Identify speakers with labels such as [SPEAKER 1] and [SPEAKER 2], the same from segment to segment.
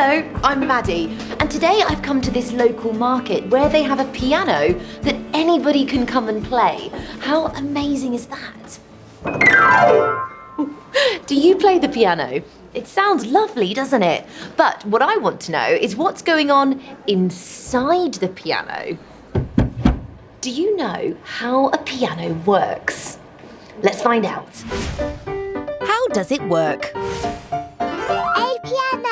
[SPEAKER 1] Hello, I'm Maddie, and today I've come to this local market where they have a piano that anybody can come and play. How amazing is that? Do you play the piano? It sounds lovely, doesn't it? But what I want to know is what's going on inside the piano. Do you know how a piano works? Let's find out. How does it work?
[SPEAKER 2] A piano!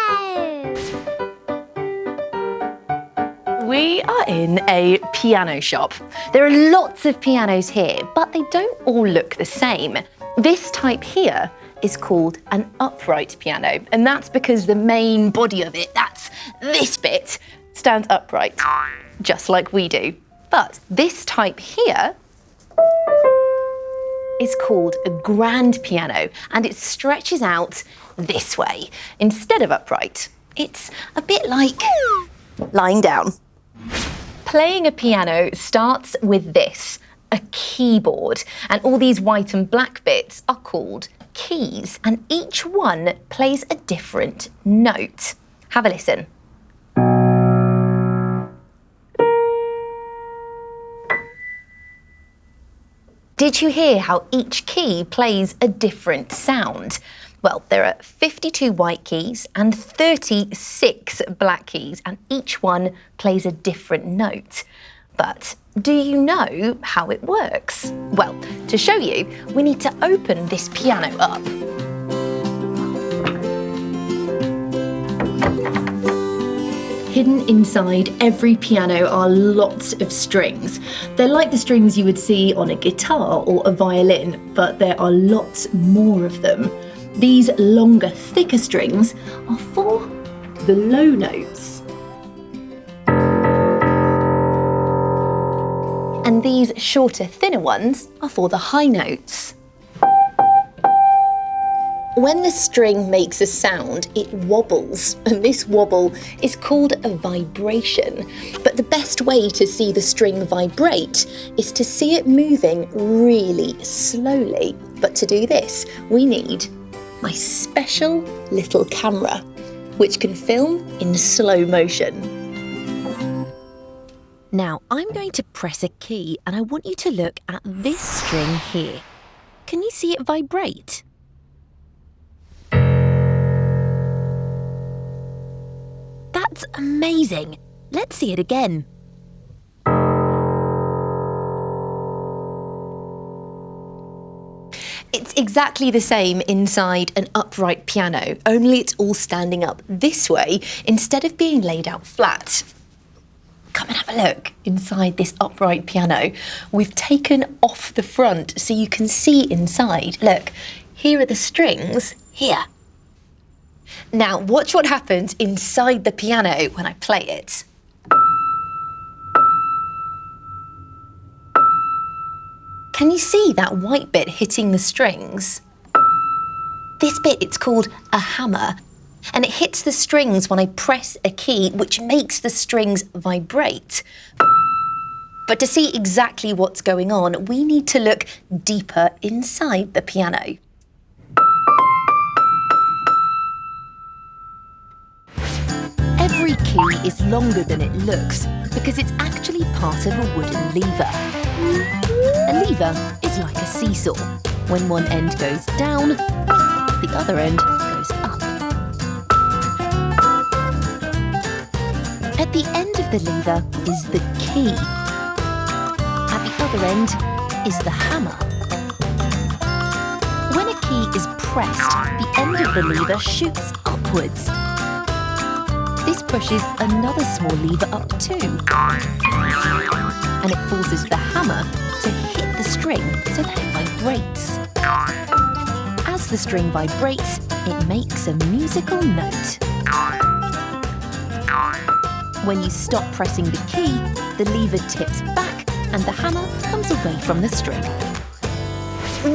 [SPEAKER 1] We are in a piano shop. There are lots of pianos here, but they don't all look the same. This type here is called an upright piano, and that's because the main body of it, that's this bit, stands upright, just like we do. But this type here is called a grand piano, and it stretches out this way instead of upright. It's a bit like lying down. Playing a piano starts with this, a keyboard, and all these white and black bits are called keys, and each one plays a different note. Have a listen. Did you hear how each key plays a different sound? Well, there are 52 white keys and 36 black keys, and each one plays a different note. But do you know how it works? Well, to show you, we need to open this piano up. Hidden inside every piano are lots of strings. They're like the strings you would see on a guitar or a violin, but there are lots more of them. These longer, thicker strings are for the low notes. And these shorter, thinner ones are for the high notes. When the string makes a sound, it wobbles, and this wobble is called a vibration. But the best way to see the string vibrate is to see it moving really slowly. But to do this, we need my special little camera, which can film in slow motion. Now, I'm going to press a key, and I want you to look at this string here. Can you see it vibrate? That's amazing. Let's see it again. It's exactly the same inside an upright piano, only it's all standing up this way instead of being laid out flat. Come and have a look inside this upright piano. We've taken off the front so you can see inside. Look, here are the strings, here. Now, watch what happens inside the piano when I play it. Can you see that white bit hitting the strings? This bit, it's called a hammer, and it hits the strings when I press a key, which makes the strings vibrate. But to see exactly what's going on, we need to look deeper inside the piano. Every key is longer than it looks because it's actually part of a wooden lever. A lever is like a seesaw. When one end goes down, the other end goes up. At the end of the lever is the key. At the other end is the hammer. When a key is pressed, the end of the lever shoots upwards. This pushes another small lever up too. And it forces the hammer to hit the string so that it vibrates. As the string vibrates, it makes a musical note. When you stop pressing the key, the lever tips back and the hammer comes away from the string.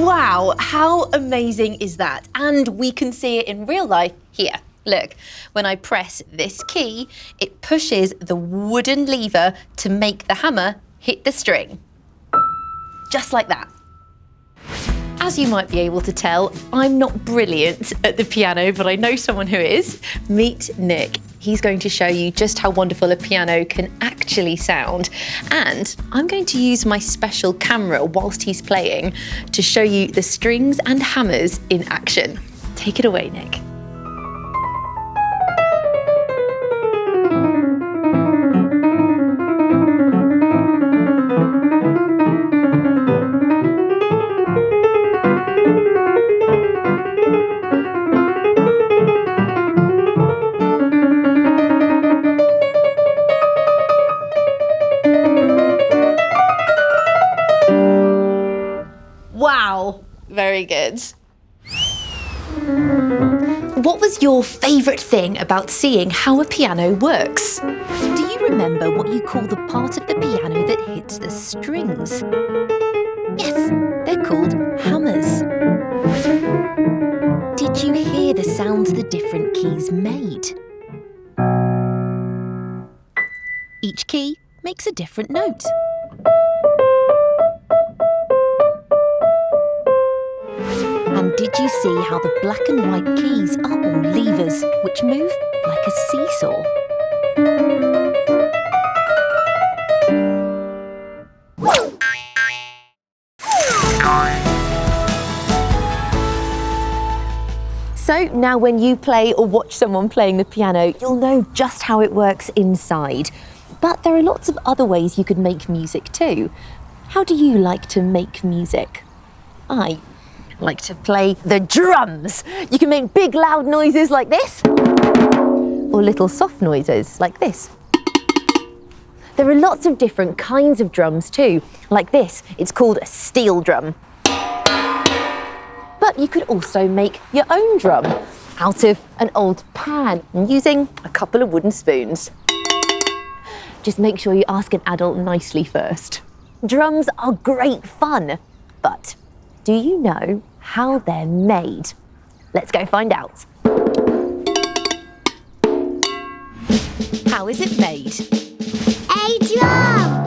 [SPEAKER 1] Wow, how amazing is that? And we can see it in real life here. Look, when I press this key, it pushes the wooden lever to make the hammer hit the string. Just like that. As you might be able to tell, I'm not brilliant at the piano, but I know someone who is. Meet Nick. He's going to show you just how wonderful a piano can actually sound. And I'm going to use my special camera whilst he's playing to show you the strings and hammers in action. Take it away, Nick. Wow, very good. What was your favourite thing about seeing how a piano works?
[SPEAKER 3] Do you remember what you call the part of the piano that hits the strings? Yes, they're called hammers. Did you hear the sounds the different keys made? Each key makes a different note. And did you see how the black and white keys are all levers, which move like a seesaw?
[SPEAKER 1] So now when you play or watch someone playing the piano, you'll know just how it works inside. But there are lots of other ways you could make music too. How do you like to make music? I like to play the drums. You can make big loud noises like this, or little soft noises like this. There are lots of different kinds of drums too, like this. It's called a steel drum. But you could also make your own drum out of an old pan using a couple of wooden spoons. Just make sure you ask an adult nicely first. Drums are great fun, but do you know how they're made? Let's go find out.
[SPEAKER 3] How is it made?
[SPEAKER 2] A drum.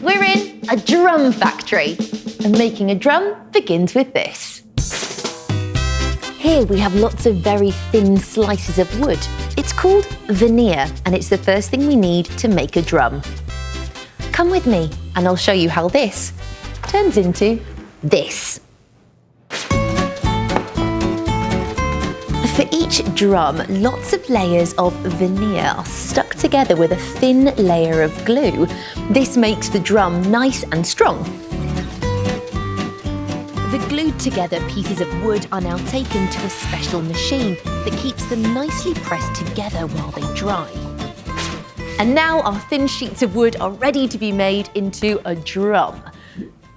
[SPEAKER 1] We're in a drum factory, and making a drum begins with this. Here we have lots of very thin slices of wood. It's called veneer, and it's the first thing we need to make a drum. Come with me, and I'll show you how this turns into this. For each drum, lots of layers of veneer are stuck together with a thin layer of glue. This makes the drum nice and strong.
[SPEAKER 3] The glued together pieces of wood are now taken to a special machine that keeps them nicely pressed together while they dry.
[SPEAKER 1] And now our thin sheets of wood are ready to be made into a drum.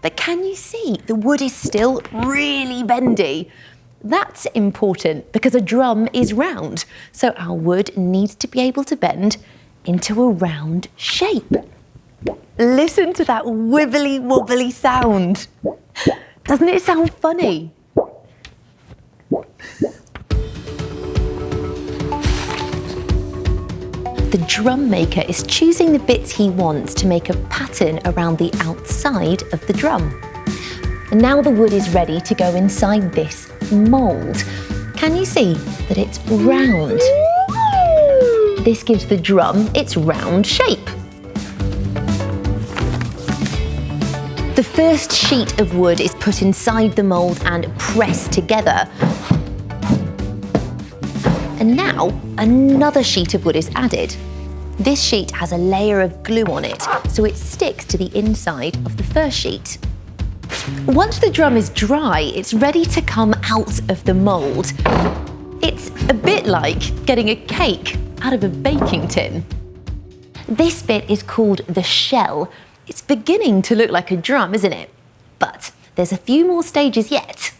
[SPEAKER 1] But can you see the wood is still really bendy? That's important because a drum is round, so our wood needs to be able to bend into a round shape. Listen to that wibbly wobbly sound. Doesn't it sound funny? The drum maker is choosing the bits he wants to make a pattern around the outside of the drum. And now the wood is ready to go inside this mould. Can you see that it's round? This gives the drum its round shape. The first sheet of wood is put inside the mould and pressed together. And now another sheet of wood is added. This sheet has a layer of glue on it, so it sticks to the inside of the first sheet. Once the drum is dry, it's ready to come out of the mould. It's a bit like getting a cake out of a baking tin. This bit is called the shell. It's beginning to look like a drum, isn't it? But there's a few more stages yet.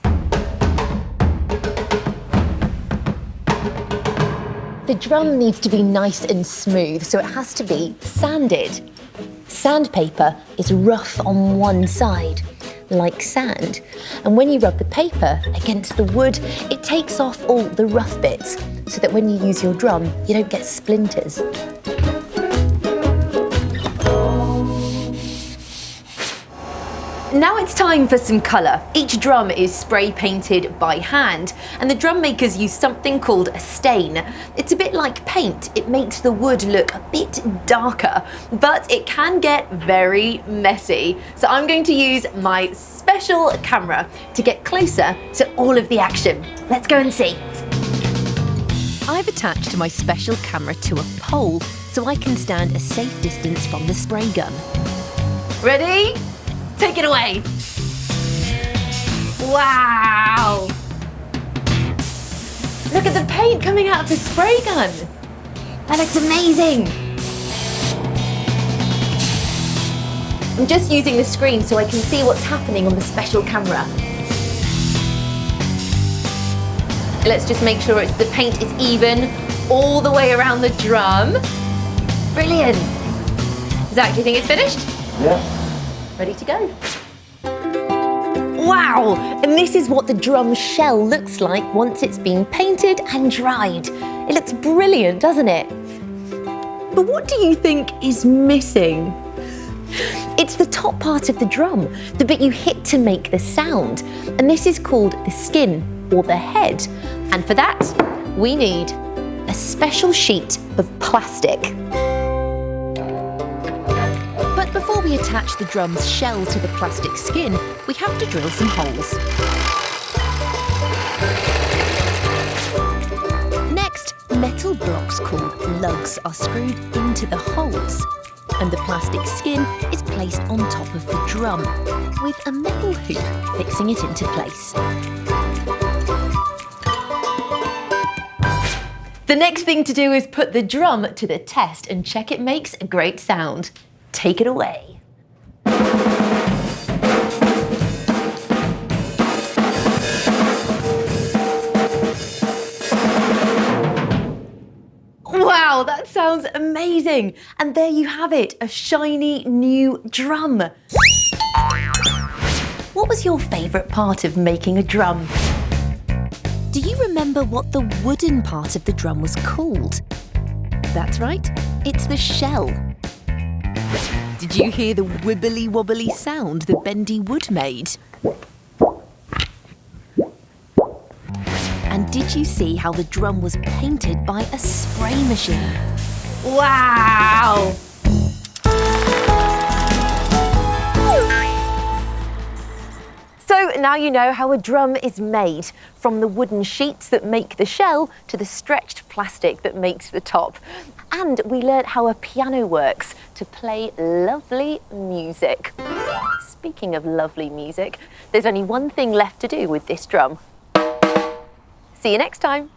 [SPEAKER 1] The drum needs to be nice and smooth, so it has to be sanded. Sandpaper is rough on one side, like sand. And when you rub the paper against the wood, it takes off all the rough bits, so that when you use your drum, you don't get splinters. Now it's time for some colour. Each drum is spray painted by hand, and the drum makers use something called a stain. It's a bit like paint. It makes the wood look a bit darker, but it can get very messy. So I'm going to use my special camera to get closer to all of the action. Let's go and see.
[SPEAKER 3] I've attached my special camera to a pole so I can stand a safe distance from the spray gun.
[SPEAKER 1] Ready? Take it away. Wow! Look at the paint coming out of the spray gun. That looks amazing. I'm just using the screen so I can see what's happening on the special camera. Let's just make sure the paint is even all the way around the drum. Brilliant. Zach, do you think it's finished?
[SPEAKER 4] Yeah.
[SPEAKER 1] Ready to go. Wow! And this is what the drum shell looks like once it's been painted and dried. It looks brilliant, doesn't it? But what do you think is missing? It's the top part of the drum, the bit you hit to make the sound. And this is called the skin or the head. And for that, we need a special sheet of plastic.
[SPEAKER 3] But before we attach the drum's shell to the plastic skin, we have to drill some holes. Next, metal blocks called lugs are screwed into the holes, and the plastic skin is placed on top of the drum, with a metal hoop fixing it into place.
[SPEAKER 1] The next thing to do is put the drum to the test and check it makes a great sound. Take it away. Wow, that sounds amazing. And there you have it, a shiny new drum. What was your favourite part of making a drum?
[SPEAKER 3] Do you remember what the wooden part of the drum was called? That's right, it's the shell. Did you hear the wibbly wobbly sound the bendy wood made? And did you see how the drum was painted by a spray machine?
[SPEAKER 1] Wow! So now you know how a drum is made, from the wooden sheets that make the shell to the stretched plastic that makes the top. And we learnt how a piano works to play lovely music. Speaking of lovely music, there's only one thing left to do with this drum. See you next time.